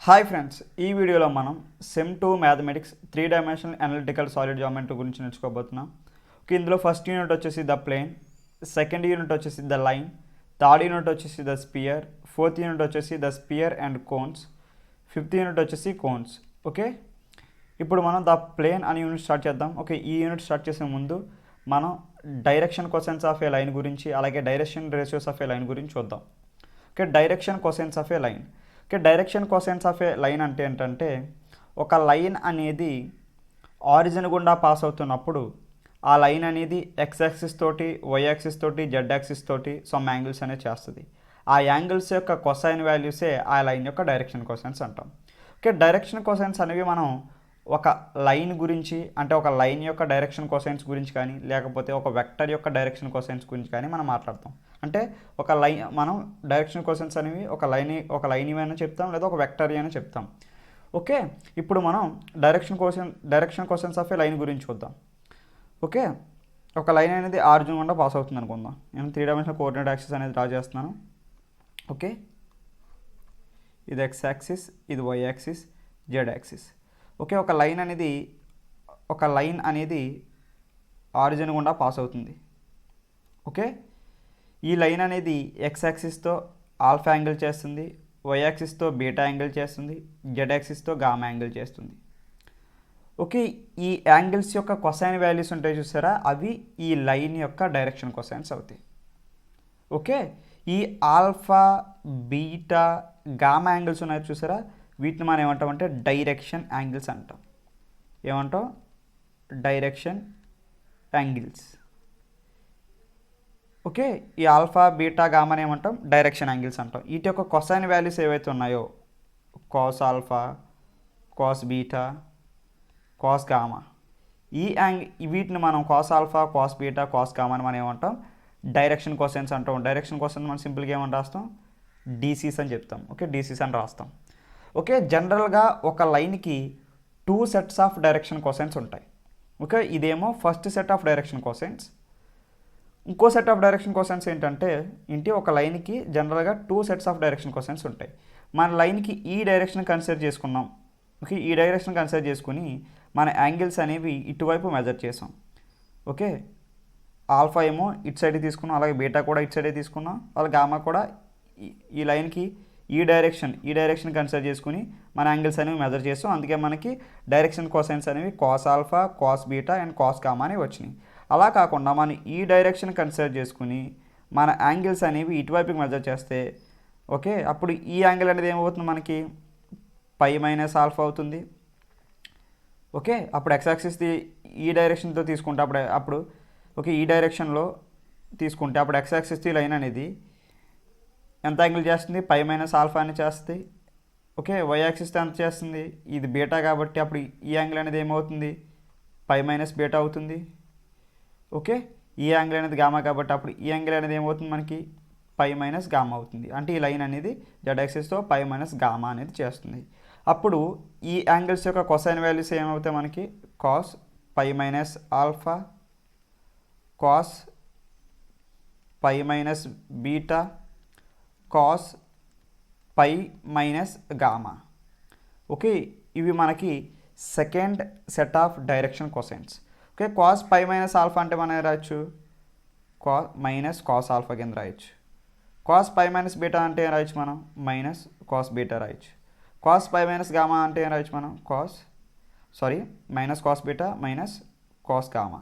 Hi friends, ఈ వీడియోలో మనం sem 2 mathematics 3 dimensional analytical solid geometry గురించి నేర్చుకోబోతున్నాం. ఇందులో ఫస్ట్ యూనిట్ వచ్చేసి ద ప్లేన్, సెకండ్ యూనిట్ వచ్చేసి ద లైన్, థర్డ్ యూనిట్ వచ్చేసి ద స్పియర్, ఫోర్త్ యూనిట్ వచ్చేసి the spear and cones, fifth unit వచ్చేసి కోన్స్. ఓకే, ఇప్పుడు మనం ద ప్లేన్ అనే యూనిట్ స్టార్ట్ చేద్దాం. ఓకే, ఈ యూనిట్ స్టార్ట్ చేసే ముందు మనం డైరెక్షన్ కొసెన్స్ ఆఫ్ ఏ లైన్ గురించి, అలాగే direction ratios of a line గురించి చూద్దాం. Okay, direction కొసెన్స్ of a line. Okay, direction కొసెన్స్ of a line అంటే ఏంటంటే, ఒక లైన్ అనేది ఆరిజిన్ గుండా పాస్ అవుతున్నప్పుడు ఆ లైన్ అనేది ఎక్స్ యాక్సిస్ తోటి, వై యాక్సిస్ తోటి, జెడ్ యాక్సిస్ తోటి సమ్ యాంగిల్స్ అనేది చేస్తుంది. ఆ యాంగిల్స్ యొక్క కొసైన్ వాల్యూసే ఆ లైన్ యొక్క డైరెక్షన్ కొసెన్స్ అంటాం. ఓకే, డైరెక్షన్ కొసెన్స్ అనేవి మనం ఒక లైన్ గురించి, అంటే ఒక లైన్ యొక్క డైరెక్షన్ కొసైన్స్ గురించి కానీ, లేకపోతే ఒక వెక్టర్ యొక్క డైరెక్షన్ కొసైన్స్ గురించి కానీ మనం మాట్లాడతాం. అంటే ఒక లైన్, మనం డైరెక్షన్ కొసెన్స్ అనేవి ఒక లైన్ అయినా చెప్తాం, లేదా ఒక వెక్టర్ అయినా చెప్తాం. ఓకే, ఇప్పుడు మనం డైరెక్షన్ కొసెన్స్ ఆఫ్ ఏ లైన్ గురించి చూద్దాం. ఓకే, ఒక లైన్ అనేది ఆరిజిన్ గుండా పాస్ అవుతుంది అనుకుందాం. నేను 3 డైమెన్షనల్ కోఆర్డినేట్ యాక్సిస్ అనేది డ్రా చేస్తున్నాను. ఓకే, ఇది ఎక్స్ యాక్సిస్, ఇది Y axis, Z axis. Okay, ఒక లైన్ అనేది ఆరిజిన్ గుండా పాస్ అవుతుంది. ఓకే, ఈ లైన్ అనేది ఎక్స్ యాక్సిస్తో ఆల్ఫా యాంగిల్ చేస్తుంది, వై యాక్సిస్తో బీటా యాంగిల్ చేస్తుంది, జెడ్ యాక్సిస్తో గామా యాంగిల్ చేస్తుంది. ఓకే, ఈ యాంగిల్స్ యొక్క కొసైన్ వాల్యూస్ ఉంటాయి చూసారా, అవి ఈ లైన్ యొక్క డైరెక్షన్ కొసైన్స్ అవుతాయి. ఓకే, ఈ ఆల్ఫా, బీటా, గామా యాంగిల్స్ ఉన్నాయి చూసారా, వీటిని మనం ఏమంటామంటే డైరెక్షన్ యాంగిల్స్ అంటాం. ఏమంటాం? Direction angles. ఓకే, ఈ ఆల్ఫా, బీటా, గామాని ఏమంటాం? డైరెక్షన్ యాంగిల్స్ అంటాం. వీటి యొక్క కొసైన్ వాల్యూస్ ఏవైతే ఉన్నాయో, cos alpha, cos beta, cos gamma, వీటిని మనం cos alpha, cos beta, cos గామాని మనం ఏమంటాం? డైరెక్షన్ కొసైన్స్ అంటాం. డైరెక్షన్ కొసైన్స్ మనం సింపుల్గా ఏమని రాస్తాం? డీసీస్ అని చెప్తాం. ఓకే, డీసీస్ అని రాస్తాం. ఓకే, జనరల్గా ఒక లైన్కి 2 సెట్స్ ఆఫ్ డైరెక్షన్ కొసైన్స్ ఉంటాయి. ఓకే, ఇదేమో first set of direction cosines. ఇంకో సెట్ ఆఫ్ డైరెక్షన్ కొసైన్స్ ఏంటంటే, ఒక లైన్కి జనరల్గా 2 సెట్స్ ఆఫ్ డైరెక్షన్ కొసైన్స్ ఉంటాయి. మన లైన్కి ఈ డైరెక్షన్ కన్సిడర్ చేసుకున్నాం. ఓకే, ఈ డైరెక్షన్ కన్సిడర్ చేసుకుని మన యాంగిల్స్ అనేవి ఇటువైపు మెజర్ చేసాం. ఓకే, ఆల్ఫా ఏమో ఇటు సైడ్ తీసుకున్నాం, అలాగే బీటా కూడా ఇటు సైడే తీసుకున్నాం, అలాగే గామా కూడా ఈ లైన్కి ఈ డైరెక్షన్ కన్సిడర్ చేసుకుని మన యాంగిల్స్ అనేవి మెజర్ చేస్తాం. అందుకే మనకి డైరెక్షన్ కొసైన్స్ అనేవి cos alpha, cos beta and cos gamma అనేవి వచ్చినాయి. అలా కాకుండా మనం ఈ డైరెక్షన్ కన్సిడర్ చేసుకుని మన యాంగిల్స్ అనేవి ఇటువైపుకి మెజర్ చేస్తే, ఓకే, అప్పుడు ఈ యాంగిల్ అనేది ఏమవుతుంది? మనకి పై మైనస్ ఆల్ఫా అవుతుంది. ఓకే, అప్పుడు ఎక్స్ యాక్సిస్ది ఈ డైరెక్షన్తో తీసుకుంటే అప్పుడు ఓకే, ఈ డైరెక్షన్లో తీసుకుంటే అప్పుడు ఎక్స్ యాక్సిస్ది లైన్ అనేది ఎంత యాంగిల్ చేస్తుంది? పై మైనస్ ఆల్ఫా అని చేస్తుంది. ఓకే, వై యాక్సిస్తో ఎంత చేస్తుంది? ఇది బీటా కాబట్టి అప్పుడు ఈ యాంగిల్ అనేది ఏమవుతుంది? పై మైనస్ బీటా అవుతుంది. ఓకే, ఈ యాంగిల్ అనేది గామా కాబట్టి అప్పుడు ఈ యాంగిల్ అనేది ఏమవుతుంది? మనకి పై మైనస్ గామా అవుతుంది. అంటే ఈ లైన్ అనేది జెడ్ యాక్సిస్తో పై మైనస్ గామా అనేది చేస్తుంది. అప్పుడు ఈ యాంగిల్స్ యొక్క కొసైన్ వాల్యూస్ ఏమవుతాయి మనకి? Cos pi minus alpha, cos pi minus beta, cos pi minus gamma. Okay, ఇవి మనకి second set of direction cosines. Okay, cos pi minus alpha అంటే మనం రాయొచ్చు మైనస్ కాస్ ఆల్ఫా కింద రాయొచ్చు. కాస్ పై మైనస్ బీటా అంటే ఏం రాయొచ్చు మనం? మైనస్ కాస్ బీటా రాయొచ్చు. కాస్ పై మైనస్ గామా అంటే ఏం రాయొచ్చు మనం? Minus cos beta minus cos gamma.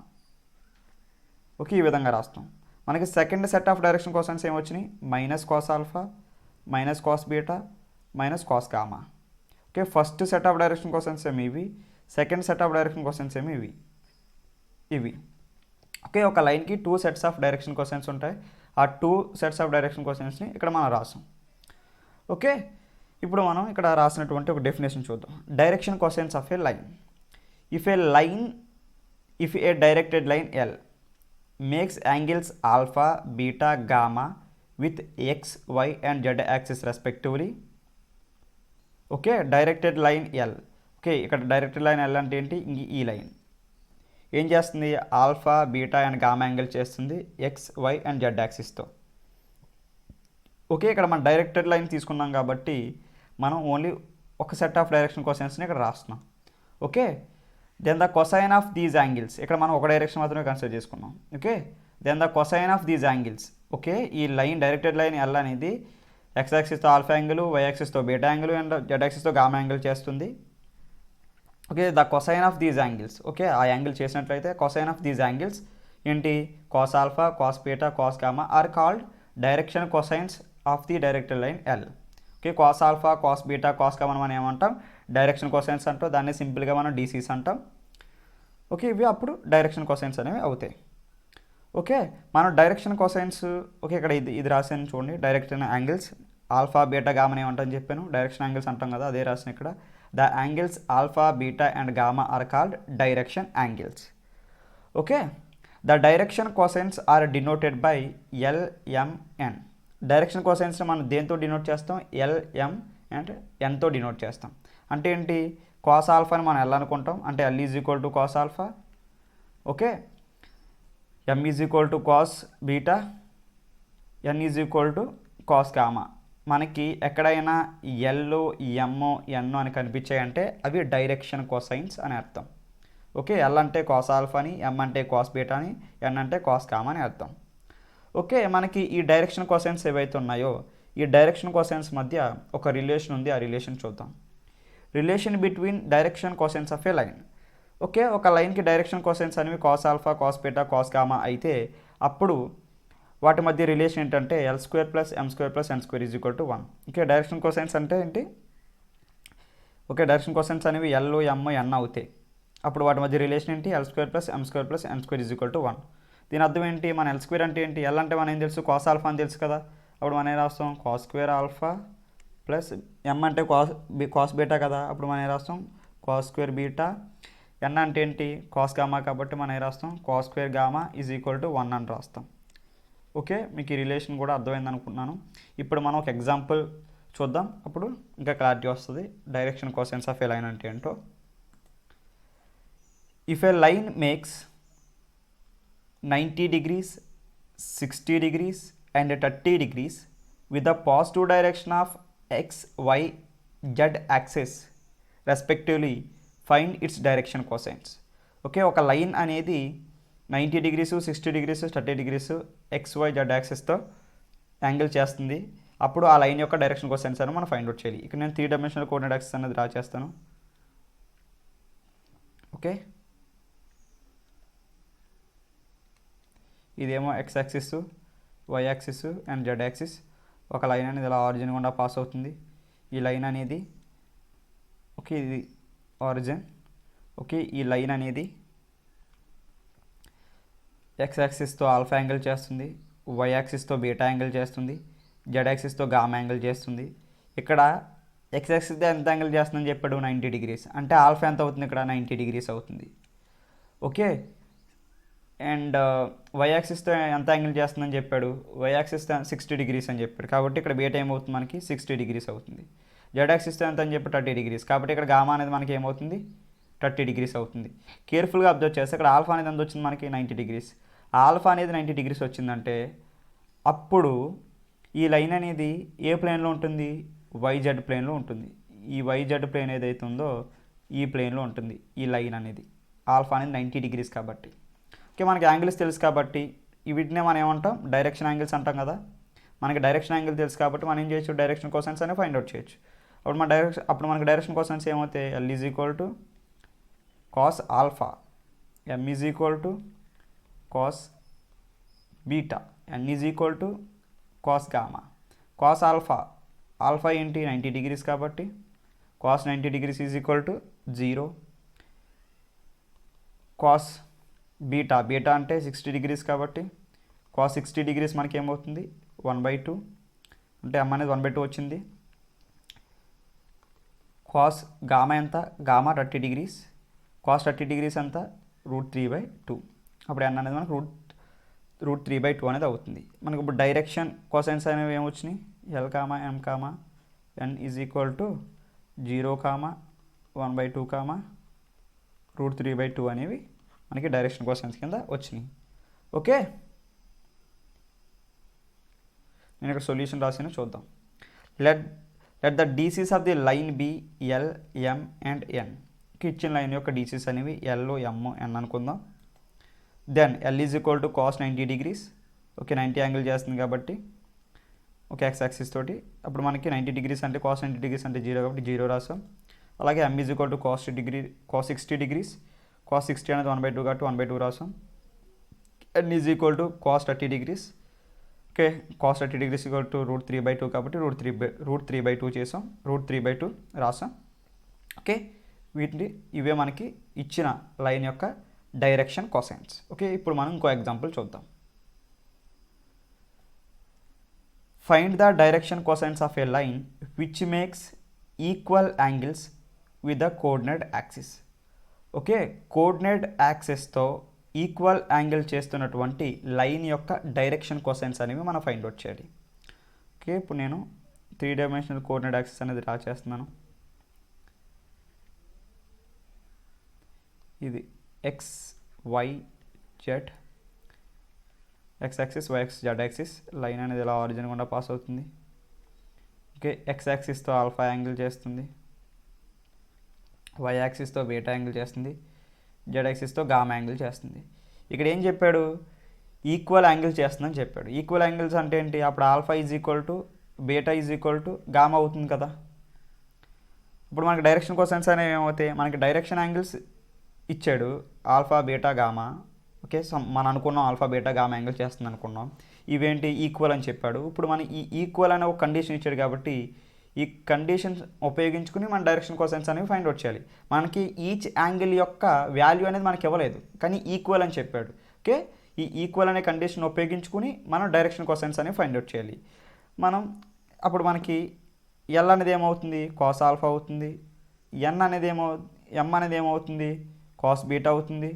Okay, ఈ విధంగా రాస్తాం. మనకి second set of direction cosines ఏమొచ్చినాయి? Minus cos alpha, minus cos beta, minus cos gamma. Okay, first set of direction cosines ఏమి ఇవి, second set of direction cosines ఏమి ఇవి. Okay, ఒక లైన్కి 2 సెట్స్ ఆఫ్ డైరెక్షన్ కొసైన్స్ ఉంటాయి. ఆ 2 సెట్స్ ఆఫ్ డైరెక్షన్ కొసైన్స్ని ఇక్కడ మనం రాసాం. ఓకే, ఇప్పుడు మనం ఇక్కడ రాసినటువంటి ఒక డెఫినేషన్ చూద్దాం. Direction cosines of a line. If A directed line L makes angles alpha, beta, gamma with x, y and z axis respectively. Okay, directed line l. Okay, ఇక్కడ డైరెక్టెడ్ లైన్ ఎల్ అంటే ఏంటి? ఈ line ఏం చేస్తుంది? Alpha, beta and gamma angle చేస్తుంది x, y and z యాక్సిస్తో. Okay, ఇక్కడ మనం డైరెక్టెడ్ లైన్ తీసుకున్నాం కాబట్టి మనం ఓన్లీ ఒక సెట్ ఆఫ్ డైరెక్షన్ కోసైన్స్ని ఇక్కడ రాస్తున్నాం. Okay, then the cosine of these angles, ఇక్కడ మనం ఒక డైరెక్షన్ మాత్రమే కన్సిడర్ చేసుకున్నాం. Okay, then the cosine of these angles. Okay, ఈ లైన్ డైరెక్టెడ్ లైన్ ఎల్ అనేది ఎక్స్ యాక్సిస్తో ఆల్ఫా యాంగిల్, వై యాక్సిస్తో బీటా యాంగిల్ అండ్ జెడ్ యాక్సిస్తో గామా యాంగిల్ చేస్తుంది. Okay, the cosine of these angles. Okay, ఆ angle చేసినట్లయితే cosine of these angles ఏంటి, cos alpha, cos beta, cos gamma are called direction cosines of the directed line l. Okay, cos alpha, cos beta, cos gamma మనం ఏమంటాం, direction cosines అంటాం. దాన్ని సింపుల్గా మనం DCs అంటాం. ఓకే, ఇవి అప్పుడు డైరెక్షన్ కొసైన్స్ అనేవి అవుతాయి. ఓకే, మనం డైరెక్షన్ కొసైన్స్, ఓకే ఇక్కడ ఇది రాసాను చూడండి, direction angles alpha beta gamma ఏమంటాం చెప్పాను, డైరెక్షన్ యాంగిల్స్ అంటాం కదా, అదే రాసిన ఇక్కడ. The angles alpha beta and gamma are called direction angles. Okay, the direction cosines are denoted by l m n. Direction కొసైన్స్ని మనం దేంతో డినోట్ చేస్తాం, ఎల్ఎం అండ్ ఎన్తో డినోట్ చేస్తాం. అంటే ఏంటి, కాస్ ఆల్ఫాని మనం ఎల్ అనుకుంటాం, అంటే L is equal to cos alpha. Okay, M is equal to cos beta, N is equal to cos gamma. మనకి ఎక్కడైనా ఎల్, ఎమ్, ఎన్ అని కనిపించాయంటే అవి డైరెక్షన్ కొసైన్స్ అని అర్థం. ఓకే, ఎల్ అంటే కాస్ ఆల్ఫా అని, ఎమ్ అంటే కాస్ బీటా అని, ఎన్ అంటే కాస్ గామా అని అర్థం. ఓకే, మనకి ఈ డైరెక్షన్ కొసైన్స్ ఏవైతే ఉన్నాయో ఈ డైరెక్షన్ కొసైన్స్ మధ్య ఒక రిలేషన్ ఉంది, ఆ రిలేషన్ చూద్దాం. Relation between direction cosines of a line. Okay, ఒక లైన్కి డైరెక్షన్ కొసైన్స్ అనేవి cos alpha, cos beta, cos gamma అయితే అప్పుడు వాటి మధ్య రిలేషన్ ఏంటంటే L square plus M square plus N square is equal to 1. Okay, direction cosines అంటే ఏంటి, ఓకే డైరెక్షన్ కొసైన్స్ అనేవి ఎల్, ఎమ్, ఎన్ అవుతాయి. అప్పుడు వాటి మధ్య రిలేషన్ ఏంటి, L square plus M square plus N square is equal to 1. దీని అర్థం ఏంటి, మన ఎల్ స్క్వేర్ అంటే ఏంటి, ఎల్ అంటే మనం ఏం తెలుసు, కాస్ ఆల్ఫా అని తెలుసు కదా, అప్పుడు మనం ఏం రాస్తాం, కాస్ స్క్వేర్ ఆల్ఫా ప్లస్ ఎమ్ అంటే కాస్ బీటా కదా, అప్పుడు మనం ఏం రాస్తాం, కాస్ స్క్వేర్ బీటా. ఎన్ అంటే ఏంటి, కాస్ గామా కాబట్టి మనం ఏం రాస్తాం, cos square gamma is equal to 1 అని రాస్తాం. ఓకే, మీకు ఈ రిలేషన్ కూడా అర్థమైంది అనుకుంటున్నాను. ఇప్పుడు మనం ఒక ఎగ్జాంపుల్ చూద్దాం, అప్పుడు ఇంకా క్లారిటీ వస్తుంది direction cosines of a line అంటే ఏంటో. If A line makes 90 degrees, 60 degrees and 30 degrees with the positive direction of x, y, z axis respectively, find its direction cosines. Okay, ఒక లైన్ అనేది 90 degrees, 60 degrees, 30 degrees x, why, z యాక్సిస్తో angle చేస్తుంది. అప్పుడు ఆ line యొక్క direction cosines అని మనం find out చేయాలి. ఇక్కడ నేను 3 డైమెన్షనల్ కోఆర్డినేట్ యాక్సిస్ అనేది డ్రా చేస్తాను. ఓకే, ఇదేమో X axis, Y axis and Z axis. ఒక లైన్ అనేది ఇలా ఆరిజిన్ గుండా పాస్ అవుతుంది. ఈ లైన్ అనేది, ఓకే ఇది ఆరిజిన్. ఓకే, ఈ లైన్ అనేది ఎక్స్ యాక్సిస్తో ఆల్ఫా యాంగిల్ చేస్తుంది, వై యాక్సిస్తో బీటా యాంగిల్ చేస్తుంది, జెడ్ యాక్సిస్తో గామా యాంగిల్ చేస్తుంది. ఇక్కడ ఎక్స్ యాక్సిస్తో ఎంత యాంగిల్ చేస్తుందని చెప్పాడు, 90 degrees. అంటే ఆల్ఫా ఎంత అవుతుంది, ఇక్కడ 90 degrees అవుతుంది. ఓకే, అండ్ వై యాక్సిస్తో ఎంత యాంగిల్ చేస్తుందని చెప్పాడు, వై యాక్సిస్తో 60 degrees అని చెప్పాడు. కాబట్టి ఇక్కడ బీటా ఏమవుతుంది, మనకి 60 degrees అవుతుంది. జెడ్ యాక్సిస్తో ఎంత అని చెప్పి 30 degrees. కాబట్టి ఇక్కడ గామా అనేది మనకి ఏమవుతుంది, 30 degrees అవుతుంది. కేర్ఫుల్గా అబ్జర్వ్ చేస్తే ఇక్కడ ఆల్ఫా అనేది ఎంత వచ్చింది, మనకి 90 degrees. ఆల్ఫా అనేది 90 degrees వచ్చిందంటే అప్పుడు ఈ లైన్ అనేది ఏ ప్లేన్లో ఉంటుంది, వైజెడ్ ప్లేన్లో ఉంటుంది. ఈ వైజెడ్ ప్లేన్ ఏదైతే ఉందో ఈ ప్లేన్లో ఉంటుంది ఈ లైన్ అనేది. ఆల్ఫా అనేది 90 degrees కాబట్టి. ఓకే, మనకి యాంగిల్స్ తెలుసు కాబట్టి వీటినే మనం ఏమంటాం, డైరెక్షన్ యాంగిల్స్ అంటాం కదా. మనకి డైరెక్షన్ యాంగిల్ తెలుసు కాబట్టి మనం ఏం చేయొచ్చు, డైరెక్షన్ కొసైన్స్ అనేవి ఫైండ్ అవుట్ చేయొచ్చు. అప్పుడు మనకి డైరెక్షన్ కొసైన్స్ ఏమవుతాయి, L is equal to cos alpha, M is equal to cos beta, N is equal to cos gamma. Cos alpha, alpha ఏంటి 90 degrees కాబట్టి cos 90 degrees is equal to 0. Cos beta, beta అంటే 60 degrees కాబట్టి cos 60 degrees మనకి ఏమవుతుంది, 1/2. అంటే ఎమ్ అనేది 1/2 వచ్చింది. Cos gamma ఎంత, గామా 30 degrees. కాస్ 30 degrees ఎంత, √3/2. అప్పుడు ఎన్ అనేది మనకు √3/2 అనేది అవుతుంది. మనకు ఇప్పుడు డైరెక్షన్ కొసైన్స్ అనేవి ఏమొచ్చినాయి, l comma m comma n is equal to 0, 1/2, √3/2 అనేవి మనకి డైరెక్షన్ కొసైన్స్ కింద వచ్చినాయి. ఓకే, నేను ఇక్కడ సొల్యూషన్ రాసిన చూద్దాం. Let the DCs of the line be l M and n. ఇచ్చిన లైన్ యొక్క డీసీస్ అనేవి ఎల్ ఎమ్ ఎన్ అనుకుందాం. Then l is equal to cos 90 degrees. Okay 90 angle చేస్తుంది కాబట్టి ఓకే ఎక్స్ యాక్సిస్ తోటి. అప్పుడు మనకి 90 degrees అంటే కాస్ 90 degrees అంటే 0 కాబట్టి 0 రాసాం. అలాగే m is equal to cos 60 degrees. Cos 60 అనేది 1/2 కాబట్టి 1/2 రాసాం. N is equal to cos 30 degrees. Okay cos 30 degrees equal to √3/2 కాబట్టి √3/2 చేసాం. √3/2 రాసాం. ఓకే ఇవే మనకి ఇచ్చిన లైన్ యొక్క డైరెక్షన్ కొసైన్స్. ఓకే ఇప్పుడు మనం ఇంకో ఎగ్జాంపుల్ చూద్దాం. Find the direction cosines of a line which makes equal angles with the coordinate axis. Okay coordinate యాక్సిస్తో ఈక్వల్ యాంగిల్ చేస్తున్నటువంటి లైన్ యొక్క డైరెక్షన్ కొసైన్స్ అనేవి మనం ఫైండ్ అవుట్ చేయాలి. ఓకే ఇప్పుడు నేను 3 dimensional కోఆర్డినేట్ యాక్సిస్ అనేది డ్రా చేస్తున్నాను. ఇది X why Z, X axis Y axis Z axis. Line అనేది ఇలా ఆరిజిన్ గుండా పాస్ అవుతుంది. ఓకే ఎక్స్ యాక్సిస్తో ఆల్ఫా యాంగిల్ చేస్తుంది, వై యాక్సిస్తో బీటా యాంగిల్ చేస్తుంది, జెడ్ యాక్సిస్తో గామా యాంగిల్ చేస్తుంది. ఇక్కడ ఏం చెప్పాడు, ఈక్వల్ యాంగిల్ చేస్తుందని చెప్పాడు. ఈక్వల్ యాంగిల్స్ అంటే ఏంటి, అప్పుడు alpha is equal to beta is equal to gamma అవుతుంది కదా. ఇప్పుడు మనకి డైరెక్షన్ కొసైన్స్ అనేవి ఏమవుతాయి, మనకి డైరెక్షన్ యాంగిల్స్ ఇచ్చాడు ఆల్ఫా బీటా గామా. ఓకే మనం అనుకున్నాం ఆల్ఫా బీటా గామా యాంగిల్ చేస్తుంది అనుకున్నాం. ఇవేంటి ఈక్వల్ అని చెప్పాడు. ఇప్పుడు మనం ఈ ఈక్వల్ అనే ఒక కండిషన్ ఇచ్చాడు కాబట్టి ఈ కండిషన్ ఉపయోగించుకుని మన డైరెక్షన్ కొసైన్స్ అనేవి ఫైండ్ అవుట్ చేయాలి. మనకి ఈచ్ యాంగిల్ యొక్క వాల్యూ అనేది మనకి ఇవ్వలేదు కానీ ఈక్వల్ అని చెప్పాడు. ఓకే ఈ ఈక్వల్ అనే కండిషన్ ఉపయోగించుకుని మనం డైరెక్షన్ కొసైన్స్ అనేవి ఫైండ్ అవుట్ చేయాలి. మనం అప్పుడు మనకి ఎల్ అనేది ఏమవుతుంది, కాస్ ఆల్ఫా అవుతుంది. ఎమ్ అనేది ఏమవుతుంది, కాస్ బీటా అవుతుంది.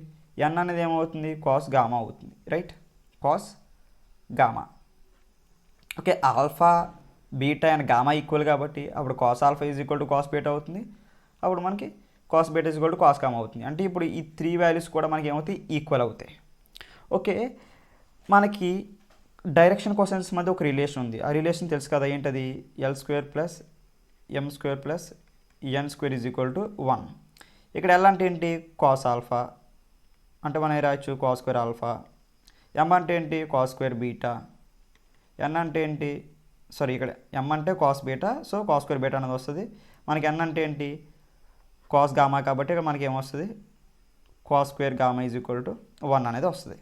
ఎన్ అనేది ఏమవుతుంది, కాస్ గామా అవుతుంది. Right cos gamma. Okay alpha beta and gamma equal కాబట్టి అప్పుడు cos alpha is equal to cos beta అవుతుంది. అప్పుడు మనకి cos beta is equal to cos gamma అవుతుంది. అంటే ఇప్పుడు ఈ 3 వాల్యూస్ కూడా మనకి ఏమవుతాయి, ఈక్వల్ అవుతాయి. ఓకే మనకి డైరెక్షన్ కొసైన్స్ మధ్య ఒక రిలేషన్ ఉంది. ఆ రిలేషన్ తెలుసు కదా, ఏంటది, L² + M² + N² is equal to 1. ఇక్కడ ఎల్ అంటే ఏంటి, కాస్ ఆల్ఫా అంటే మనం రాయొచ్చు cos² ఆల్ఫా. ఎమ్ అంటే ఏంటి, cos² బీటా. ఎన్ అంటే ఏంటి, సారీ ఇక్కడ ఎమ్ అంటే cos beta, so cos² beta అనేది వస్తుంది. మనకి ఎన్ అంటే ఏంటి, కాస్ గామా కాబట్టి ఇక్కడ మనకి ఏమొస్తుంది, cos² gamma is equal to 1 అనేది వస్తుంది.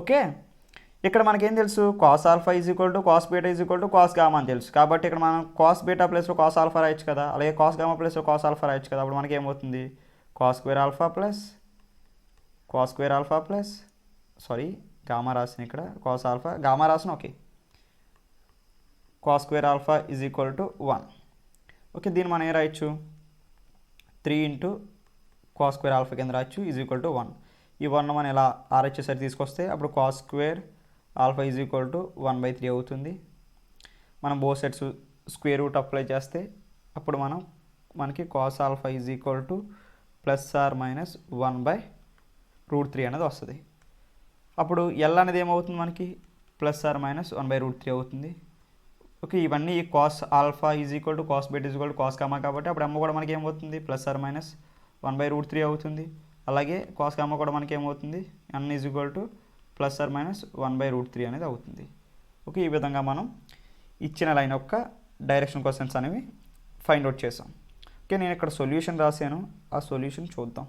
ఓకే ఇక్కడ మనకేం తెలుసు, cos alpha is equal to cos beta is equal to cos gamma అని తెలుసు. కాబట్టి ఇక్కడ మనం కాస్ బీటా ప్లస్లో కాస్ ఆల్ఫా రాయొచ్చు కదా, అలాగే కాస్ గామా ప్లస్లో కాస్ ఆల్ఫా రాయొచ్చు కదా. అప్పుడు మనకి ఏమవుతుంది, cos² alpha plus cos² alpha plus sorry gamma రాసిన ఇక్కడ కాస్ ఆల్ఫా గామా రాసిన okay cos² alpha is equal to 1. Okay దీన్ని మనం ఏం రాయొచ్చు, 3 × cos² ఆల్ఫా కింద రాయొచ్చు ఈజ్ ఈక్వల్ టు 1. ఈ 1 మనం ఇలా ఆర్హెచ్ఎస్ఆర్ తీసుకొస్తే అప్పుడు cos² alpha is equal to 1/3 అవుతుంది. మనం both sides square root apply చేస్తే అప్పుడు మనకి cos alpha is equal to ± 1/√3 అనేది వస్తుంది. అప్పుడు ఎల్ అనేది ఏమవుతుంది మనకి ± 1/√3 అవుతుంది. ఓకే ఇవన్నీ cos alpha is equal to cos beta is equal to cos gamma కాబట్టి అప్పుడు ఎమ్మ కూడా మనకి ఏమవుతుంది ± 1/√3 అవుతుంది. అలాగే కాస్ గామా కూడా మనకి ఏమవుతుంది, ఎన్ ఈజ్ ఈక్వల్ టు ± 1/√3 అనేది అవుతుంది. ఓకే ఈ విధంగా మనం ఇచ్చిన లైన్ యొక్క డైరెక్షన్ కొసైన్స్ అనేవి ఫైండ్ అవుట్ చేసాం. ఓకే నేను ఇక్కడ సొల్యూషన్ రాశాను, ఆ సొల్యూషన్ చూద్దాం.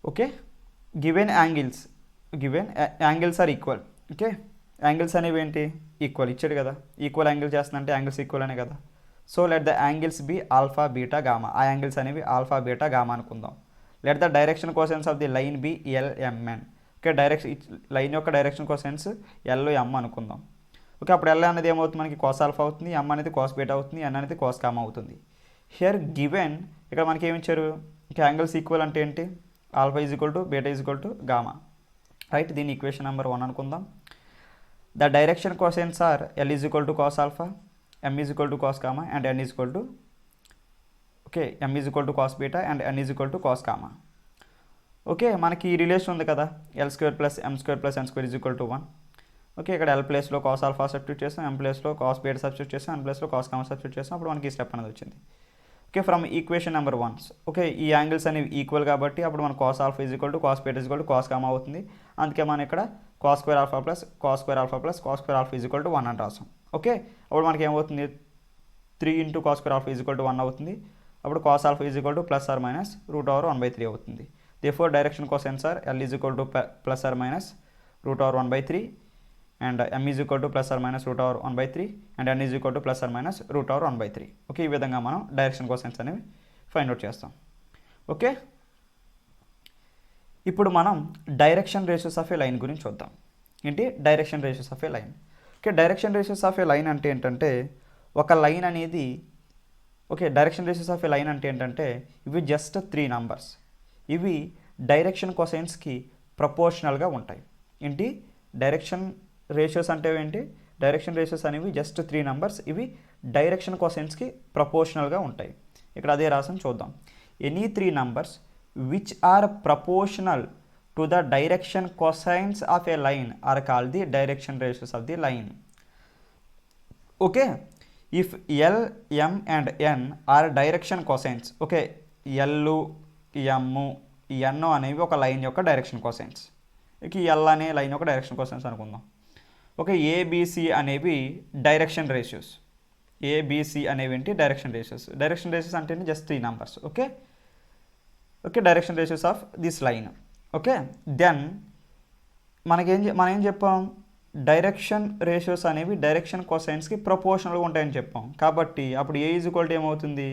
Okay given angles are equal. Okay angles అనేవి ఏంటి, ఈక్వల్ ఇచ్చాడు కదా, ఈక్వల్ యాంగిల్ చేస్తుందంటే యాంగిల్స్ ఈక్వల్ అనే కదా. So let the angles be alpha beta gamma. ఆ యాంగిల్స్ అనేవి ఆల్ఫా బీటా గామా అనుకుందాం. Let the direction cosines of the line be LMN. Okay line యొక్క డైరెక్షన్ కొసైన్స్ LM అనుకుందాం. ఓకే అప్పుడు L అనేది ఏమవుతుంది మనకి కాస్ ఆల్ఫా అవుతుంది, M అనేది కాస్ బీటా అవుతుంది, N అనేది కాస్ గామా అవుతుంది. హియర్ గివెన్ ఇక్కడ మనకి ఏమి ఇచ్చారు, ఇంకా యాంగిల్స్ ఈక్వల్ అంటే ఏంటి, alpha is equal to beta is equal to gamma. Right దీన్ని ఈక్వేషన్ నెంబర్ 1 అనుకుందాం. The direction cosines are L is equal to cos alpha, M is equal to cos gamma and N is equal to M is equal to cos beta and N is equal to cos gamma. Okay మనకి ఈ relation ఉంది కదా, L² + M² + N² is equal to 1. Okay, ఇక్కడ L ప్లేస్లో cos alpha substitute చేస్తాం, ఎం ప్లేస్లో cos beta substitute చేస్తాం, ఎన్ ప్లేస్లో కాస్ గామా సబ్స్టిట్యూట్ చేస్తాం. అప్పుడు మనకి ఈ స్టెప్ అనేది వచ్చింది. Okay, from equation number 1. Okay, ఈ యాంగిల్స్ అనేవి ఈక్వల్ కాబట్టి అప్పుడు మన cos alpha is equal to cos beta is equal to cos gamma అవుతుంది. అందుకే మనం ఇక్కడ cos square alpha plus cos square alpha plus cos square alpha is equal to 1 అని రాసాం. ఓకే, అప్పుడు మనకి ఏమవుతుంది, 3 into cos square alpha is equal to 1 అవుతుంది. అప్పుడు cos alpha is equal to plus or minus √1/3 అవుతుంది. Therefore direction cosines are L is equal to plus or minus √1/3 and m is equal to plus or minus √1/3 and n is equal to plus or minus √1/3. Okay, ఈ విధంగా మనం direction cosines అనేవి find out చేస్తాం. Okay, ఇప్పుడు మనం direction ratios of a line గురించి చూద్దాం. ఏంటి direction ratios of a line? Okay, direction ratios of a line అంటే ఏంటంటే ఒక లైన్ అనేది, okay, direction ratios of a line అంటే ఏంటంటే ఇవి జస్ట్ 3 నంబర్స్. ఇవి డైరెక్షన్ కోసైన్స్కి ప్రపోర్షనల్గా ఉంటాయి. ఏంటి డైరెక్షన్ రేషియోస్ అంటే ఏంటి? డైరెక్షన్ రేషియోస్ అనేవి జస్ట్ 3 నంబర్స్. ఇవి డైరెక్షన్ కోసైన్స్కి ప్రపోర్షనల్గా ఉంటాయి. ఇక్కడ అదే రాసం చూద్దాం. Any 3 numbers which are proportional to the direction cosines of a line are called the direction ratios of the line. Okay, if L, M and N are direction cosines. Okay, L, M, n అనేవి ఒక line యొక్క direction cosines. ఇక l అనే line యొక్క direction cosines అనుకుందాం. Okay, a b c అనేవి direction ratios. A b c అనేవి ఏంటి డైరెక్షన్ రేషియోస్. డైరెక్షన్ రేషియోస్ అంటే just 3 numbers. Okay, okay, direction ratios of this line. Okay, then మనం ఏం చెప్పాం, డైరెక్షన్ రేషియోస్ అనేవి డైరెక్షన్ కోసైన్స్కి ప్రపోర్షనల్గా ఉంటాయని చెప్పాం. కాబట్టి అప్పుడు ఏ ఈజ్ ఈక్వల్ టు ఏమవుతుంది,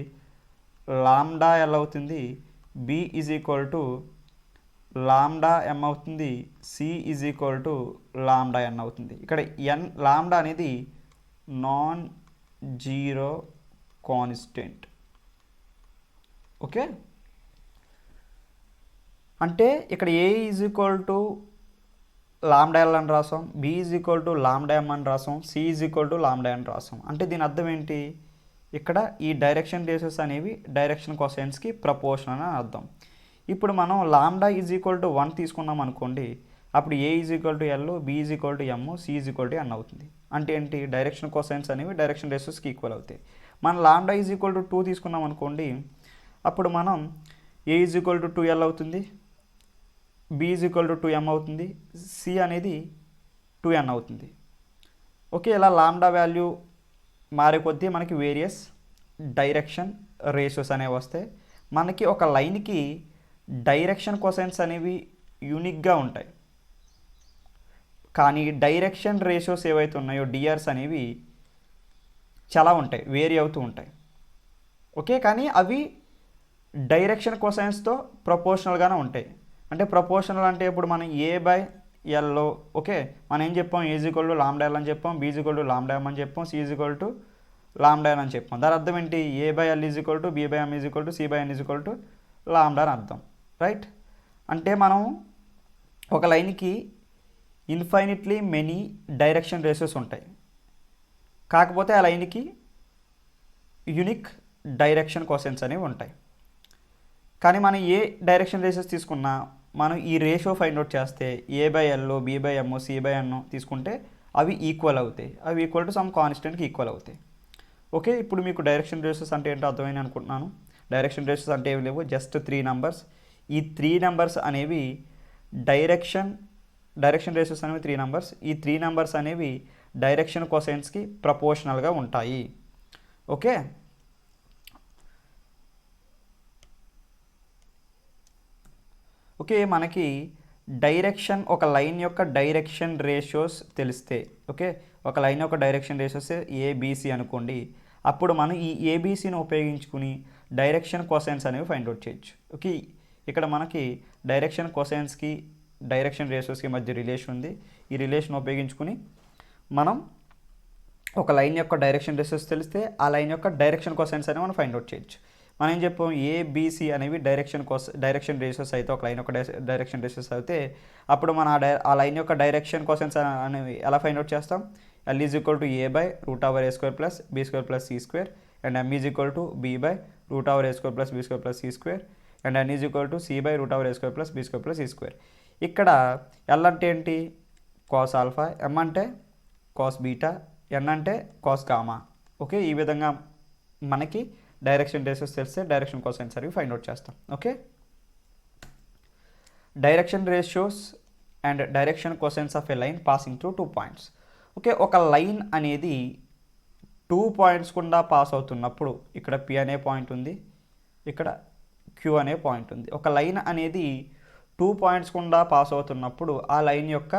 లాంబ్డా ఎల్ అవుతుంది, b is equal to lambda m అవుతుంది, C is equal to lambda n అవుతుంది. ఇక్కడ ఎన్ లాంబ్డా అనేది నాన్ జీరో కాన్స్టెంట్. ఓకే, అంటే ఇక్కడ a is equal to lambda l అని రాసాం, b is equal to lambda m అని రాసాం, c is equal to lambda అని రాసాం. అంటే దీని అర్థం ఏంటి, ఇక్కడ ఈ డైరెక్షన్ రేషియోస్ అనేవి డైరెక్షన్ కోసైన్స్కి ప్రపోర్షనల్ అని అర్థం. ఇప్పుడు మనం లాంబ్డా ఈజ్ ఈక్వల్ టు 1 తీసుకున్నాం అనుకోండి, అప్పుడు a is equal to l, b is equal to m, c is equal to n అవుతుంది. అంటే ఏంటి, డైరెక్షన్ కోసైన్స్ అనేవి డైరెక్షన్ రేషియోస్కి ఈక్వల్ అవుతాయి. మనం లాంబ్డా ఈజ్ ఈక్వల్ టు 2 తీసుకున్నాం అనుకోండి, అప్పుడు మనం ఏ ఈజ్ ఈక్వల్ టు 2l అవుతుంది, b is equal to 2m అవుతుంది, సి అనేది 2n అవుతుంది. ఓకే, ఇలా లాంబ్డా వాల్యూ మారే కొద్దీ మనకి వేరియస్ డైరెక్షన్ రేషియోస్ అనేవి వస్తాయి. మనకి ఒక లైన్కి డైరెక్షన్ కోసైన్స్ అనేవి యూనిక్గా ఉంటాయి, కానీ డైరెక్షన్ రేషియోస్ ఏవైతే ఉన్నాయో డిఆర్స్ అనేవి చాలా ఉంటాయి, వేరీ అవుతూ ఉంటాయి. ఓకే, కానీ అవి డైరెక్షన్ కోసైన్స్తో ప్రపోర్షనల్గానే ఉంటాయి. అంటే ప్రపోర్షనల్ అంటే ఇప్పుడు మనం ఏ బై ఎల్లో, ఓకే, మనం ఏం చెప్పాం, a is equal to lambda l అని చెప్పాం, b is equal to lambda m అని చెప్పాం, c is equal to lambda n అని చెప్పాం. దాని అర్థం ఏంటి, a by l is equal to b by m is equal to c by n is equal to lambda అని అర్థం, right? అంటే మనం ఒక లైన్కి ఇన్ఫైనిట్లీ మెనీ డైరెక్షన్ రేషియోస్ ఉంటాయి, కాకపోతే ఆ లైన్కి యూనిక్ డైరెక్షన్ కోసైన్స్ అనేవి ఉంటాయి. కానీ మనం ఏ డైరెక్షన్ రేషియోస్ తీసుకున్నా మనం ఈ రేషియో ఫైండ్ అవుట్ చేస్తే a by l, b by m, c by n తీసుకుంటే అవి ఈక్వల్ అవుతాయి. అవి ఈక్వల్ టు సమ్ కాన్స్టెంట్కి ఈక్వల్ అవుతాయి. ఓకే, ఇప్పుడు మీకు డైరెక్షన్ రేషియోస్ అంటే ఏంటో అర్థమైంది అనుకుంటున్నాను. డైరెక్షన్ రేషియోస్ అంటే ఏమి లేవు, జస్ట్ 3 నంబర్స్. ఈ 3 నంబర్స్ అనేవి డైరెక్షన్ రేషియోస్ అనేవి 3 నంబర్స్. ఈ 3 నంబర్స్ అనేవి డైరెక్షన్ కోసైన్స్కి ప్రపోర్షనల్గా ఉంటాయి. ఓకే, ఓకే, మనకి డైరెక్షన్, ఒక లైన్ యొక్క డైరెక్షన్ రేషియోస్ తెలిస్తే, ఓకే, ఒక లైన్ యొక్క డైరెక్షన్ రేషియోస్ ఏబిసి అనుకోండి, అప్పుడు మనం ఈ ఏబిసిని ఉపయోగించుకుని డైరెక్షన్ కోసైన్స్ అనేవి ఫైండ్ అవుట్ చేయొచ్చు. ఓకే, ఇక్కడ మనకి డైరెక్షన్ కోసైన్స్కి డైరెక్షన్ రేషియోస్కి మధ్య రిలేషన్ ఉంది. ఈ రిలేషన్ ఉపయోగించుకుని మనం ఒక లైన్ యొక్క డైరెక్షన్ రేషియోస్ తెలిస్తే ఆ లైన్ యొక్క డైరెక్షన్ కోసైన్స్ అనేవి మనం ఫైండ్ అవుట్ చేయొచ్చు. మనం ఏం చెప్పాం, ఏబిసి అనేవి డైరెక్షన్ రేషియోస్ అయితే, ఒక లైన్ యొక్క డైరెక్షన్ రేషియోస్ అయితే అప్పుడు మనం ఆ లైన్ యొక్క డైరెక్షన్ కోసైన్స్ అనేవి ఎలా ఫైండ్ అవుట్ చేస్తాం, l is equal to A by √a² plus b² plus c² and m is equal to b by √a² plus b² plus c² and n is equal to c by √a² plus b² plus c². ఇక్కడ L అంటే ఏంటి, cos alpha, ఎం అంటే cos beta, ఎన్ అంటే cos gamma. Okay, ఈ విధంగా మనకి direction ratios తెలిస్తే direction cosines అనేవి ఫైండ్ అవుట్ చేస్తాం. Okay, direction ratios and direction cosines of a line passing through 2 points. Okay, ఒక లైన్ అనేది 2 పాయింట్స్ గుండా పాస్ అవుతున్నప్పుడు ఇక్కడ పి అనే పాయింట్ ఉంది, ఇక్కడ క్యూ అనే పాయింట్ ఉంది. ఒక లైన్ అనేది 2 పాయింట్స్ గుండా పాస్ అవుతున్నప్పుడు ఆ లైన్ యొక్క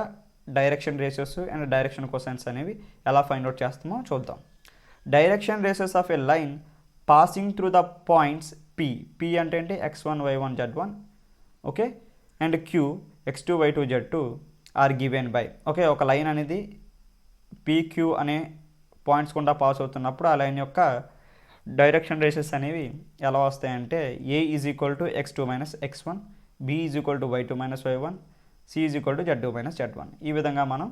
direction ratios and direction cosines అనేవి ఎలా ఫైండ్ అవుట్ చేస్తామో చూద్దాం. Direction ratios of a line passing through the points P, P అంటే ఏంటి x1 y1 z1, okay, and Q x2 y2 z2 are given by. Okay, ఒక line అనేది PQ అనే points గుండా పాస్ అవుతున్నప్పుడు ఆ లైన్ యొక్క డైరెక్షన్ రేషియోస్ అనేవి ఎలా వస్తాయంటే a is equal to x2 minus x1, b is equal to y2 minus y1, c is equal to z2 minus z1. ఈ విధంగా మనం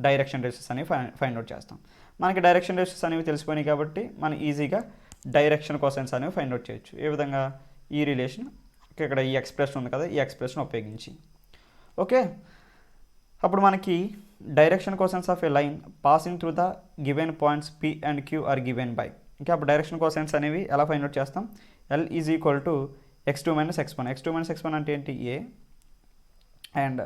డైరెక్షన్ రేషియోస్ అనేవి ఫైండ్ అవుట్ చేస్తాం. మనకి డైరెక్షన్ రేషియోస్ అనేవి తెలిసిపోయినాయి కాబట్టి మనం ఈజీగా డైరెక్షన్ కోసైన్స్ అనేవి ఫైండ్ అవుట్ చేయొచ్చు. ఏ విధంగా, ఈ రిలేషన్ ఇక్కడ ఈ ఎక్స్ప్రెషన్ ఉంది కదా, ఈ ఎక్స్ప్రెషన్ ఉపయోగించి. ఓకే, అప్పుడు మనకి direction cosines of a line passing through the given points p and q are given by. ఇంకా అప్పుడు డైరెక్షన్ కోసైన్స్ అనేవి ఎలా ఫైండ్ అవుట్ చేస్తాం? L is equal to x2 minus x1. x2 minus x1 అంటే ఏంటి? A, and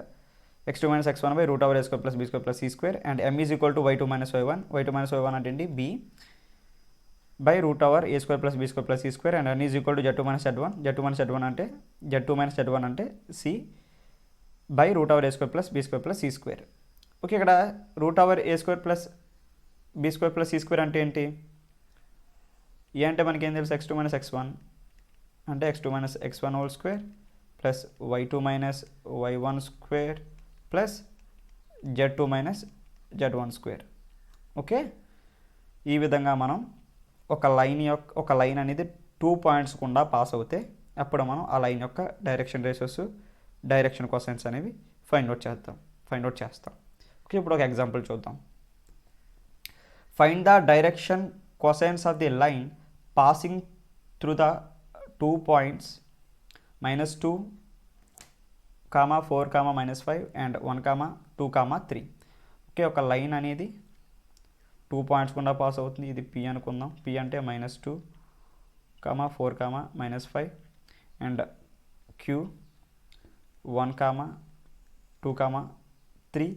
x2 minus x1 by root over a square plus b square plus c square, and m is equal to y2 minus y1. y2 minus y1 అంటే ఏంటి? b by root over a square plus b square plus c square, and n is equal to z2 minus z1. z2 minus z1 అంటే z2 minus z1 అంటే c by root over a square plus b square plus c square. Okay, ఇక్కడ root over a square plus b square plus c square అంటే ఏంటి? ఏ అంటే మనకి ఏం తెలుసు? x2 minus x1 అంటే x2 minus x1 whole square plus y2 minus y1 square plus z2 minus z1 square. Okay, ఈ విధంగా మనం ఒక లైన్ అనేది 2 పాయింట్స్ గుండా పాస్ అవుతే అప్పుడు మనం ఆ లైన్ యొక్క డైరెక్షన్ రేషియోస్, డైరెక్షన్ కోసైన్స్ అనేవి ఫైండ్ అవుట్ చేస్తాం. ఓకే, ఇప్పుడు ఒక ఎగ్జాంపుల్ చూద్దాం. Find the direction cosines of the line passing through the 2 points -2, 4, -5 and 1, 2, 3. Okay, ఒక లైన్ అనేది 2 పాయింట్స్ గుండా పాస్ అవుతుంది. ఇది పి అనుకుందాం. పి అంటే -2, 4, -5 అండ్ క్యూ 1, 2, 3.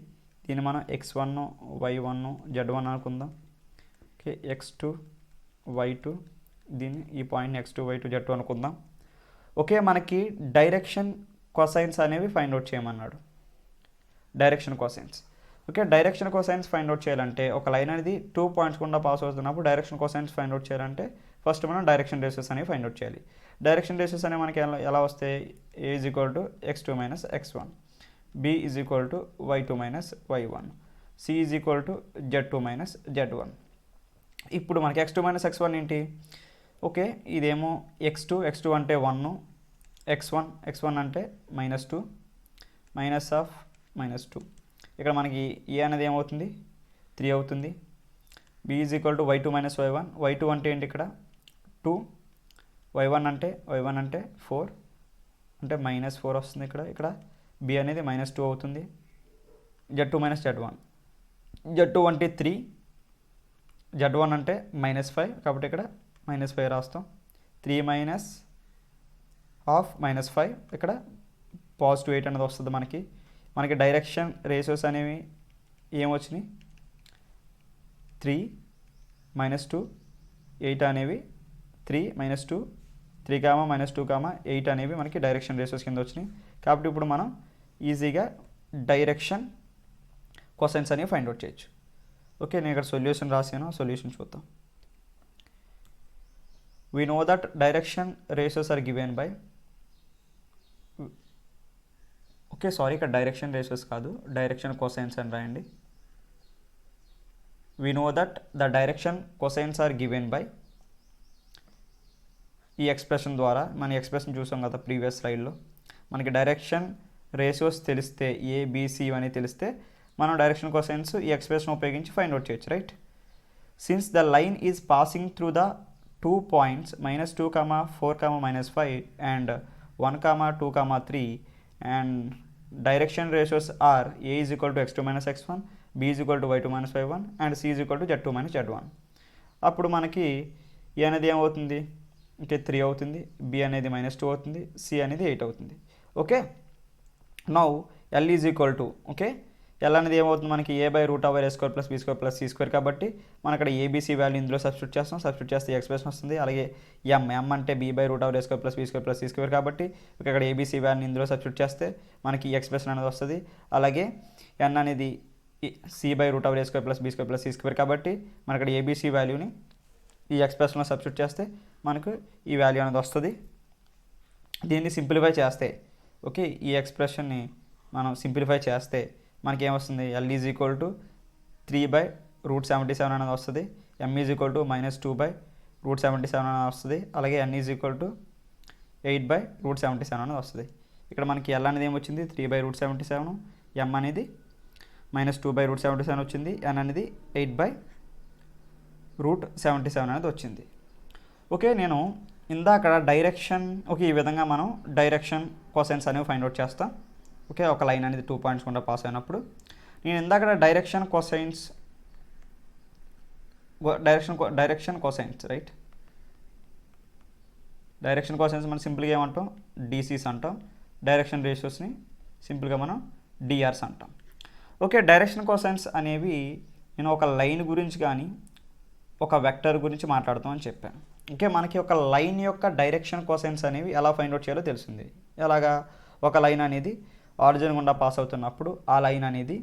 దీన్ని మనం x1, y1, z1 అనుకుందాం. ఓకే, x2, y2, దీన్ని ఈ పాయింట్ని x2, y2, z2 అనుకుందాం. ఓకే, మనకి డైరెక్షన్ కోసైన్స్ అనేవి ఫైండ్ అవుట్ చేయమన్నాడు. Direction cosines. Okay, direction cosines find out చేయాలంటే ఒక లైన్ అనేది 2 పాయింట్స్ గుండా పాస్ అవుతున్నప్పుడు డైరెక్షన్ కోసైన్స్ ఫైండ్ అవుట్ చేయాలంటే ఫస్ట్ మనం డైరెక్షన్ రేషియోస్ అనేవి ఫైండ్ అవుట్ చేయాలి. డైరెక్షన్ రేషియోస్ అనేవి మనకి ఎలా వస్తాయి? a is equal to x2 minus x1, b is equal to y2 minus y1, c is equal to z2 minus z1. ఇప్పుడు మనకి x2 మైనస్ x1 ఏంటి? ఓకే, ఇదేమో x2 అంటే 1, x1 అంటే -2, మైనస్ ఆఫ్ -2. ఇక్కడ మనకి ఏ అనేది ఏమవుతుంది? 3 అవుతుంది. b is equal to y2 minus y1. y2 అంటే ఏంటి? ఇక్కడ 2, y1 అంటే 4 అంటే -4 వస్తుంది. ఇక్కడ b అనేది -2 అవుతుంది. z2 minus z1. z2 అంటే 3, z1 అంటే -5 కాబట్టి ఇక్కడ -5 రాస్తాం. 3 మైనస్ ఆఫ్ -5 ఇక్కడ +8 అనేది వస్తుంది. మనకి డైరెక్షన్ రేషియోస్ అనేవి ఏమొచ్చినాయి? 3, -2, 8 అనేవి 3, -2, 3, -2, 8 అనేవి మనకి డైరెక్షన్ రేషియోస్ కింద వచ్చినాయి. కాబట్టి ఇప్పుడు మనం ఈజీగా డైరెక్షన్ కోసైన్స్ అనేవి ఫైండ్ అవుట్ చేయొచ్చు. ఓకే, నేను ఇక్కడ సొల్యూషన్ రాసాను. సొల్యూషన్ చూద్దాం. We know that direction ratios are given by, okay sorry, ఇక్కడ డైరెక్షన్ రేషియోస్ కాదు, డైరెక్షన్ కోసైన్స్ అని రాయండి. We know that the direction cosines are given by, ఈ ఎక్స్ప్రెషన్ ద్వారా మన ఎక్స్ప్రెషన్ చూసాం కదా ప్రీవియస్ స్లైడ్లో. మనకి డైరెక్షన్ రేషియోస్ తెలిస్తే, ABC అని తెలిస్తే మనం డైరెక్షన్ కోసైన్స్ ఈ ఎక్స్ప్రెషన్ ఉపయోగించి ఫైండ్ అవుట్ చేయొచ్చు, right? Since the line is passing through the 2 points -2, 4, -5 and 1, 2, 3 and direction ratios are a is equal to x2 minus x1, b B is equal to y2 minus y1 and C is equal to z2 minus z1. అప్పుడు మనకి ఏ అనేది ఏమవుతుంది, okay 3 అవుతుంది, B అనేది -2 అవుతుంది, C అనేది 8 అవుతుంది. Okay, now L is equal to, okay L అనేది ఏమవుతుంది మనకి a/√a² plus b² plus c² కాబట్టి మనం అక్కడ ఏబీసీ వాల్యూ ఇందులో సబ్స్టిట్యూట్ చేస్తాం. సబ్స్టిట్యూట్ చేస్తే ఎక్స్ప్రెషన్ వస్తుంది. అలాగే ఎం అంటే b/√a² plus b² plus c² కాబట్టి ఇక్కడ ఏబీసీ వాల్యూని ఇందులో సబ్స్టిట్యూట్ చేస్తే మనకి ఈ ఎక్స్ప్రెషన్ అనేది వస్తుంది. అలాగే ఎన్ అనేది c/√a² plus b² plus c² కాబట్టి మన ఇక్కడ ఏబీసీ వాల్యూని ఈ ఎక్స్ప్రెషన్లో సబ్స్టిట్యూట్ చేస్తే మనకు ఈ వాల్యూ అనేది వస్తుంది. దీన్ని సింప్లిఫై చేస్తే, ఓకే ఈ ఎక్స్ప్రెషన్ని మనం సింప్లిఫై చేస్తే మనకి ఏమొస్తుంది, ఎల్ ఈజ్ ఈక్వల్ టు 3/√77 అనేది వస్తుంది. ఎం ఈజ్ ఈక్వల్ టు -2/√77 అనేది వస్తుంది. అలాగే ఎన్ ఈజ్ ఈక్వల్ టు 8/√77 అనేది వస్తుంది. ఇక్కడ మనకి ఎల్ అనేది ఏమొచ్చింది 3/√77, ఎం అనేది -2/√77 వచ్చింది, ఎన్ అనేది 8/√77 అనేది వచ్చింది. ఓకే, నేను ఇందాక డైరెక్షన్, ఓకే ఈ విధంగా మనం డైరెక్షన్ కోసైన్స్ అనేవి ఫైండ్ అవుట్ చేస్తాం. ఓకే, ఒక లైన్ అనేది 2 పాయింట్స్ గుండా పాస్ అయినప్పుడు నేను ఇందాక direction cosines right, direction cosines మనం సింపుల్గా ఏమంటాం డీసీస్ అంటాం. డైరెక్షన్ రేషియోస్ని సింపుల్గా మనం డిఆర్స్ అంటాం. ఓకే, డైరెక్షన్ కోసైన్స్ అనేవి నేను ఒక లైన్ గురించి కానీ ఒక వెక్టర్ గురించి మాట్లాడుతాం అని చెప్పాను. ఓకే, మనకి ఒక లైన్ యొక్క డైరెక్షన్ కోసైన్స్ అనేవి ఎలా ఫైండ్ అవుట్ చేయాలో తెలిసింది. ఎలాగా, ఒక లైన్ అనేది ఆరిజిన్ గుండా పాస్ అవుతున్నప్పుడు ఆ లైన్ అనేది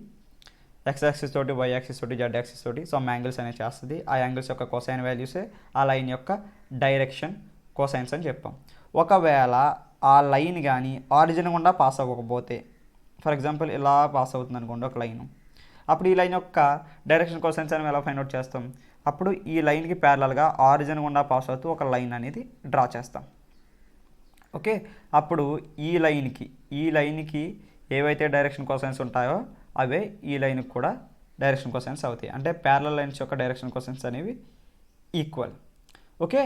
ఎక్స్ యాక్సిస్ తోటి, వై యాక్సిస్ తోటి, జెడ్ యాక్సిస్ తోటి సమ్ యాంగిల్స్ అనేవి చేస్తుంది. ఆ యాంగిల్స్ యొక్క కోసైన్ వాల్యూసే ఆ లైన్ యొక్క డైరెక్షన్ కోసైన్స్ అని చెప్పాం. ఒకవేళ ఆ లైన్ కానీ ఆరిజిన్ గుండా పాస్ అవ్వకపోతే, ఫర్ ఎగ్జాంపుల్ ఇలా పాస్ అవుతుంది అనుకోండి ఒక లైన్, అప్పుడు ఈ లైన్ యొక్క డైరెక్షన్ కోసైన్స్ అనేవి ఎలా ఫైండ్ అవుట్ చేస్తాం, అప్పుడు ఈ లైన్కి ప్యారలల్గా ఆరిజిన్ గుండా పాస్ అవుతూ ఒక లైన్ అనేది డ్రా చేస్తాం. ఓకే, అప్పుడు ఈ లైన్కి ఏవైతే డైరెక్షన్ కోసైన్స్ ఉంటాయో అవే ఈ లైన్కి కూడా డైరెక్షన్ కోసైన్స్ అవుతాయి. అంటే ప్యారలల్ లైన్స్ యొక్క డైరెక్షన్ కోసైన్స్ అనేవి ఈక్వల్. ఓకే,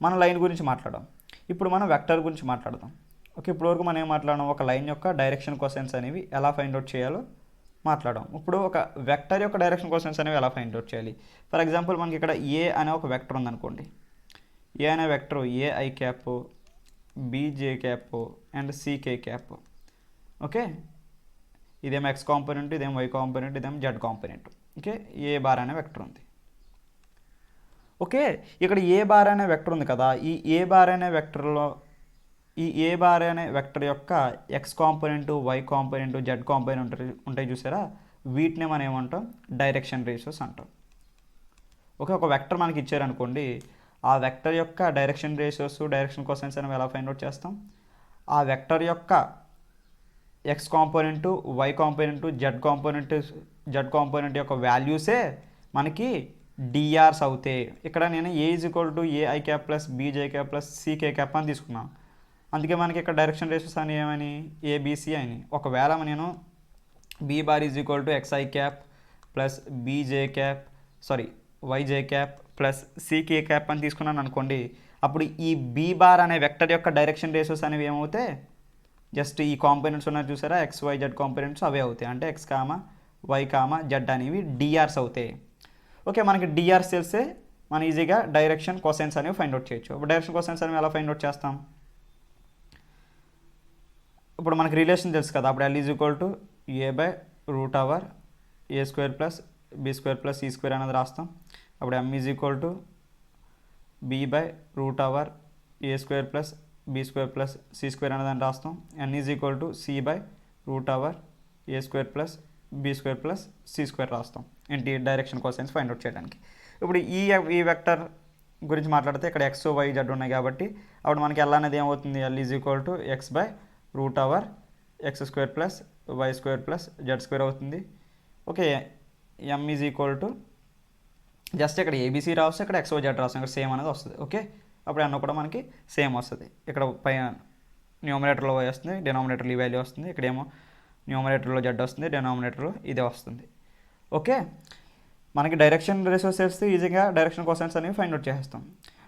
మన లైన్ గురించి మాట్లాడదాం. ఇప్పుడు మనం వెక్టర్ గురించి మాట్లాడదాం. ఓకే, ఇప్పటివరకు మనం ఏం మాట్లాడడం, ఒక లైన్ యొక్క డైరెక్షన్ కోసైన్స్ అనేవి ఎలా ఫైండ్ అవుట్ చేయాలో మాట్లాడడం. ఇప్పుడు ఒక వెక్టర్ యొక్క డైరెక్షన్ కోసైన్స్ అనేవి ఎలా ఫైండ్ అవుట్ చేయాలి. ఫర్ ఎగ్జాంపుల్ మనకి ఇక్కడ ఏ అనే ఒక వెక్టర్ ఉందనుకోండి. ఏ అనే vector a i cap, b j cap and c k cap. Okay, ఇదేమో ఎక్స్ కాంపోనెంట్, ఇదేమో వై కాంపోనెంట్, ఇదేమో z component. Okay, a bar అనే వెక్టర్ ఉంది. ఓకే, ఇక్కడ ఏ బార్ అనే వెక్టర్ ఉంది కదా, ఈ ఏ బార్ అనే వెక్టర్ యొక్క x component, y component, z component ఉంటాయి చూసారా, వీటిని మనం ఏమంటాం డైరెక్షన్ రేషియోస్ అంటాం. ఓకే, ఒక వెక్టర్ మనకి ఇచ్చారనుకోండి, ఆ వెక్టర్ యొక్క డైరెక్షన్ రేషియోస్, డైరెక్షన్ కోసైన్స్ అనేవి ఎలా ఫైండ్ అవుట్ చేస్తాం, ఆ వెక్టర్ యొక్క x component, y component, z component యొక్క వాల్యూసే మనకి డిఆర్స్ అవుతాయి. ఇక్కడ నేను a is equal to a i cap plus b j cap plus c k cap అని తీసుకున్నాను. అందుకే మనకి ఇక్కడ డైరెక్షన్ రేషియోస్ అని ఏమని ఏబీసీ అని. ఒకవేళ నేను b bar is equal to x i cap plus y j cap plus c k cap అని తీసుకున్నాను అనుకోండి, అప్పుడు ఈ బీ బార్ అనే వెక్టర్ యొక్క డైరెక్షన్ రేషియోస్ అనేవి ఏమవుతాయి, జస్ట్ ఈ కాంపోనెంట్స్ ఉన్నాయి చూసారా ఎక్స్ వై జెడ్ కాంపోనెంట్స్ అవే అవుతాయి. అంటే x comma y comma z అనేవి డిఆర్స్ అవుతాయి. ఓకే, మనకి డిఆర్స్ తెలిస్తే మనం ఈజీగా డైరెక్షన్ కోసైన్స్ అనేవి ఫైండ్ అవుట్ చేయొచ్చు. ఇప్పుడు డైరెక్షన్ కోసైన్స్ అనేవి ఎలా ఫైండ్ అవుట్ చేస్తాం, ఇప్పుడు మనకి రిలేషన్ తెలుసు కదా, అప్పుడు L is equal to a/√a² plus b² plus c² అనేది రాస్తాం. అప్పుడు m is equal to b/√a² plus b² plus c² అనేది రాస్తాం. n is equal to c/√a² plus b² plus c² రాస్తాం ఏంటి డైరెక్షన్ కోసైన్స్ ఫైండ్ అవుట్ చేయడానికి. ఇప్పుడు ఈ వెక్టర్ గురించి మాట్లాడితే ఇక్కడ ఎక్స్ వై జెడ్ ఉన్నాయి కాబట్టి అప్పుడు మనకి ఎల్ అనేది ఏమవుతుంది, L is equal to x/√x² plus y² plus z² అవుతుంది. Okay, M is equal to just ఇక్కడ ఏబీసీ రాస్తే ఇక్కడ ఎక్స్ వై జెడ్ రాస్తాం, ఇక్కడ సేమ్ అనేది వస్తుంది. ఓకే, అప్పుడు అన్న కూడా మనకి సేమ్ వస్తుంది. ఇక్కడ పైన న్యూమరేటర్లో వై వస్తుంది, డినామినేటర్లో ఈ వాల్యూ వస్తుంది. ఇక్కడేమో న్యూమరేటర్లో జెడ్ వస్తుంది, డినామినేటర్లో ఇదే వస్తుంది. ఓకే, మనకి డైరెక్షన్ రేషియోస్ తెలిస్తే ఈజీగా డైరెక్షన్ కోసైన్స్ అనేవి ఫైండ్ అవుట్ చేస్తాం.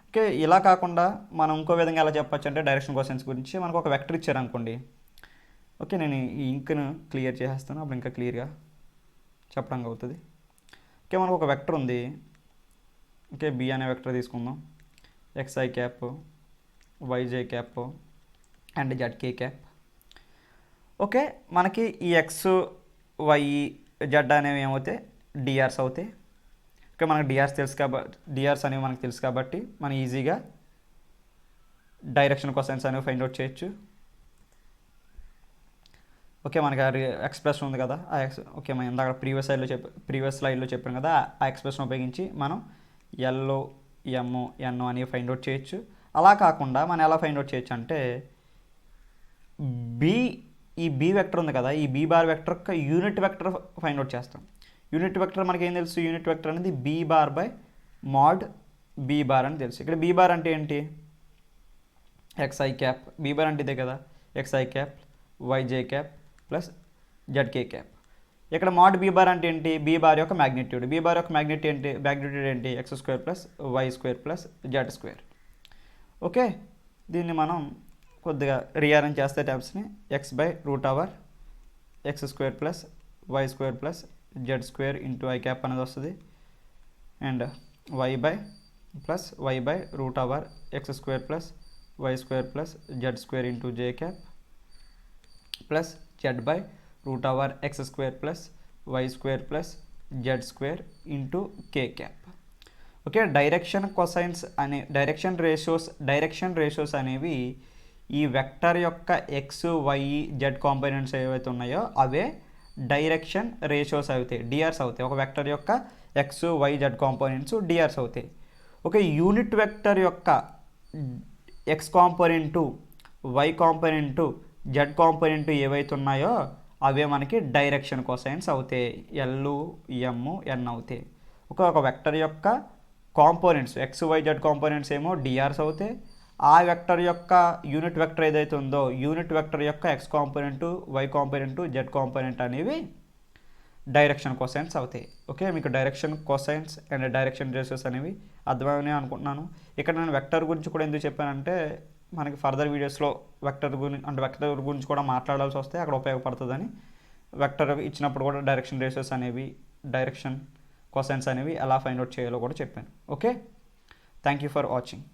ఓకే, ఇలా కాకుండా మనం ఇంకో విధంగా ఎలా చెప్పచ్చు అంటే డైరెక్షన్ కోసైన్స్ గురించి మనకు ఒక వెక్టర్ ఇచ్చారనుకోండి. ఓకే, నేను ఈ ఇంక్ను క్లియర్ చేసేస్తాను, అప్పుడు ఇంకా క్లియర్గా చెప్పడానికి అవుతుంది. ఓకే, మనకు ఒక వెక్టర్ ఉంది. ఓకే, బి అనే వెక్టర్ తీసుకుందాం. X i cap, y j cap and z k cap. Okay, మనకి ఈ ఎక్స్ వై జెడ్ అనేవి ఏమవుతాయి, డిఆర్స్ అవుతాయి. ఓకే, మనకు డిఆర్స్ తెలుసు కాబట్టి, డిఆర్స్ అనేవి మనకు తెలుసు కాబట్టి మనం ఈజీగా డైరెక్షన్ కొసైన్స్ అనేవి ఫైండ్ అవుట్ చేయొచ్చు. ఓకే, మనకి ఎక్స్ప్రెషన్ ఉంది కదా, ఓకే మనం ఇందాక ప్రీవియస్ స్లైడ్లో చెప్పాం కదా, ఆ ఎక్స్ప్రెషన్ ఉపయోగించి మనం ఎల్, ఎమ్, ఎన్ అనేవి ఫైండ్ అవుట్ చేయొచ్చు. అలా కాకుండా మనం ఎలా ఫైండ్ అవుట్ చేయొచ్చు అంటే ఈ బి వెక్టర్ ఉంది కదా, ఈ బి బార్ వెక్టర్ యొక్క యూనిట్ వెక్టర్ ఫైండ్ అవుట్ చేస్తాం. యూనిట్ వెక్టర్ మనకి ఏం తెలుసు, యూనిట్ వెక్టర్ అనేది b bar by mod b bar అని తెలుసు. ఇక్కడ బి బార్ అంటే ఏంటి, ఎక్స్ఐ క్యాప్, బి బార్ అంటే ఇదే కదా, x i cap y j cap plus z k cap. ఇక్కడ మాడ్ బీ బార్ అంటే ఏంటి, బీ బార్ యొక్క మ్యాగ్నిట్యూడ్. బీ బార్ యొక్క మ్యాగ్నిట్యూడ్ ఏంటి, x square plus y square plus z square. Okay, దీన్ని మనం కొద్దిగా రీఅరేంజ్ చేస్తే టర్మ్స్ని x by root over x square plus y square plus z square into i cap అనేది వస్తుంది. And y by root over x square plus y square plus z square into j cap plus z by root over x square plus y square plus z square into k cap. Okay, direction ratios అనేవి ఈ vector యొక్క x why z components ఏవైతే ఉన్నాయో అవే direction ratios అవుతాయి, DRs అవుతాయి. ఒక vector యొక్క x why z components DRs అవుతాయి. ఓకే, యూనిట్ వెక్టర్ యొక్క x component, y component, z component ఏవైతే ఉన్నాయో అవే మనకి డైరెక్షన్ కొసైన్స్ అవుతాయి, ఎల్, ఎమ్, ఎన్ అవుతాయి. ఒక వెక్టర్ యొక్క components x why z components ఏమో డిఆర్స్ అవుతాయి. ఆ వెక్టర్ యొక్క యూనిట్ వెక్టర్ ఏదైతే ఉందో యూనిట్ వెక్టర్ యొక్క x component, y component, z component అనేవి డైరెక్షన్ కొసైన్స్ అవుతాయి. ఓకే, మీకు direction cosines and direction ratios అనేవి అర్థమని అనుకుంటున్నాను. ఇక్కడ నేను వెక్టర్ గురించి కూడా ఎందుకు చెప్పానంటే మనకి ఫర్దర్ వీడియోస్లో వెక్టర్ గురించి కూడా మాట్లాడాల్సి వస్తే అక్కడ ఉపయోగపడుతుందని. వెక్టర్ ఇచ్చినప్పుడు కూడా డైరెక్షన్ రేషియోస్ అనేవి, డైరెక్షన్ కొసైన్స్ అనేవి ఎలా ఫైండ్ అవుట్ చేయాలో కూడా చెప్పాను. Okay, thank you for watching.